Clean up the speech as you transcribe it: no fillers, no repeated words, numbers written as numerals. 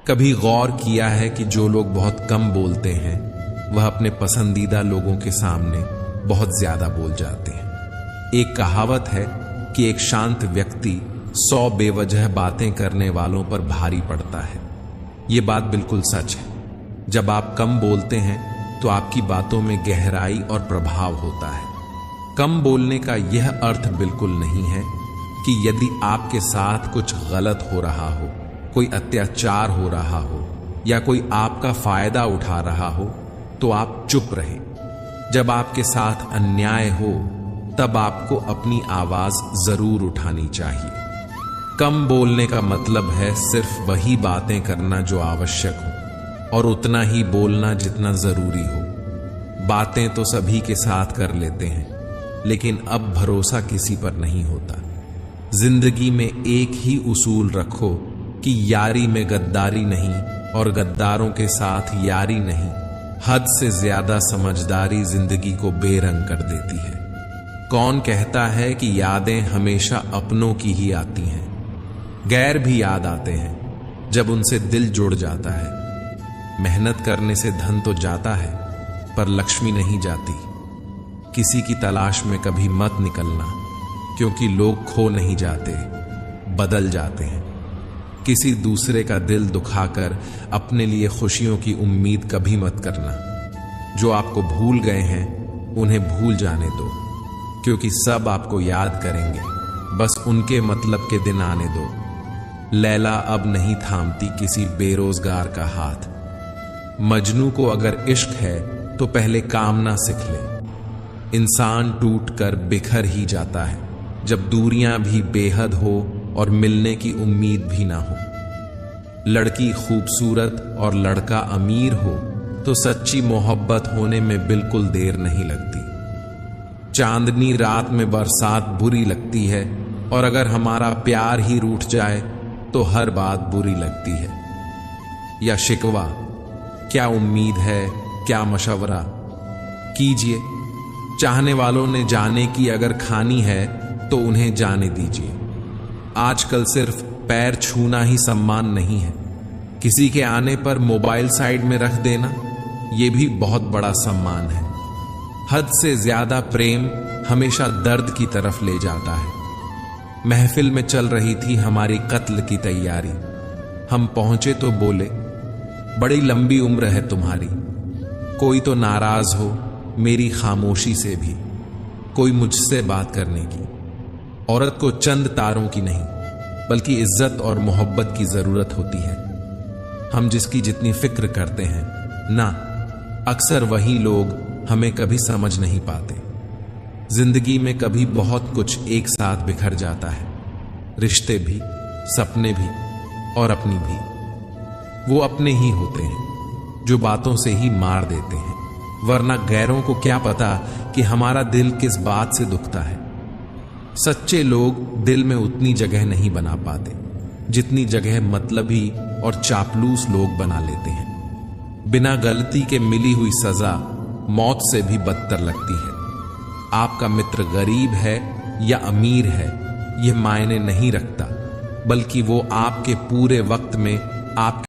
कभी गौर किया है कि जो लोग बहुत कम बोलते हैं वह अपने पसंदीदा लोगों के सामने बहुत ज्यादा बोल जाते हैं। एक कहावत है कि एक शांत व्यक्ति 100 बेवजह बातें करने वालों पर भारी पड़ता है। ये बात बिल्कुल सच है। जब आप कम बोलते हैं तो आपकी बातों में गहराई और प्रभाव होता है। कम बोलने का यह अर्थ बिल्कुल नहीं है कि यदि आपके साथ कुछ गलत हो रहा हो, कोई अत्याचार हो रहा हो या कोई आपका फायदा उठा रहा हो तो आप चुप रहें। जब आपके साथ अन्याय हो तब आपको अपनी आवाज जरूर उठानी चाहिए। कम बोलने का मतलब है सिर्फ वही बातें करना जो आवश्यक हो और उतना ही बोलना जितना जरूरी हो। बातें तो सभी के साथ कर लेते हैं, लेकिन अब भरोसा किसी पर नहीं होता। जिंदगी में एक ही उसूल रखो कि यारी में गद्दारी नहीं और गद्दारों के साथ यारी नहीं। हद से ज्यादा समझदारी जिंदगी को बेरंग कर देती है। कौन कहता है कि यादें हमेशा अपनों की ही आती हैं? गैर भी याद आते हैं जब उनसे दिल जुड़ जाता है। मेहनत करने से धन तो जाता है पर लक्ष्मी नहीं जाती। किसी की तलाश में कभी मत निकलना, क्योंकि लोग खो नहीं जाते, बदल जाते हैं। किसी दूसरे का दिल दुखाकर अपने लिए खुशियों की उम्मीद कभी मत करना। जो आपको भूल गए हैं उन्हें भूल जाने दो, क्योंकि सब आपको याद करेंगे। बस उनके मतलब के दिन आने दो। लैला अब नहीं थामती किसी बेरोजगार का हाथ। मजनू को अगर इश्क है तो पहले कामना सीख ले। इंसान टूटकर बिखर ही जाता है जब दूरियां भी बेहद हो और मिलने की उम्मीद भी ना हो। लड़की खूबसूरत और लड़का अमीर हो तो सच्ची मोहब्बत होने में बिल्कुल देर नहीं लगती। चांदनी रात में बरसात बुरी लगती है, और अगर हमारा प्यार ही रूठ जाए तो हर बात बुरी लगती है। या शिकवा, क्या उम्मीद है, क्या मशवरा कीजिए। चाहने वालों ने जाने की अगर खानी है तो उन्हें जाने दीजिए। आजकल सिर्फ पैर छूना ही सम्मान नहीं है। किसी के आने पर मोबाइल साइड में रख देना यह भी बहुत बड़ा सम्मान है। हद से ज्यादा प्रेम हमेशा दर्द की तरफ ले जाता है। महफिल में चल रही थी हमारी कत्ल की तैयारी। हम पहुंचे तो बोले, बड़ी लंबी उम्र है तुम्हारी। कोई तो नाराज हो मेरी खामोशी से भी, कोई मुझसे बात करने की। औरत को चंद तारों की नहीं बल्कि इज्जत और मोहब्बत की जरूरत होती है। हम जिसकी जितनी फिक्र करते हैं ना, अक्सर वही लोग हमें कभी समझ नहीं पाते। जिंदगी में कभी बहुत कुछ एक साथ बिखर जाता है। रिश्ते भी, सपने भी और अपनी भी। वो अपने ही होते हैं जो बातों से ही मार देते हैं, वरना गैरों को क्या पता कि हमारा दिल किस बात से दुखता है। सच्चे लोग दिल में उतनी जगह नहीं बना पाते जितनी जगह मतलबी और चापलूस लोग बना लेते हैं। बिना गलती के मिली हुई सजा मौत से भी बदतर लगती है। आपका मित्र गरीब है या अमीर है यह मायने नहीं रखता, बल्कि वो आपके पूरे वक्त में आप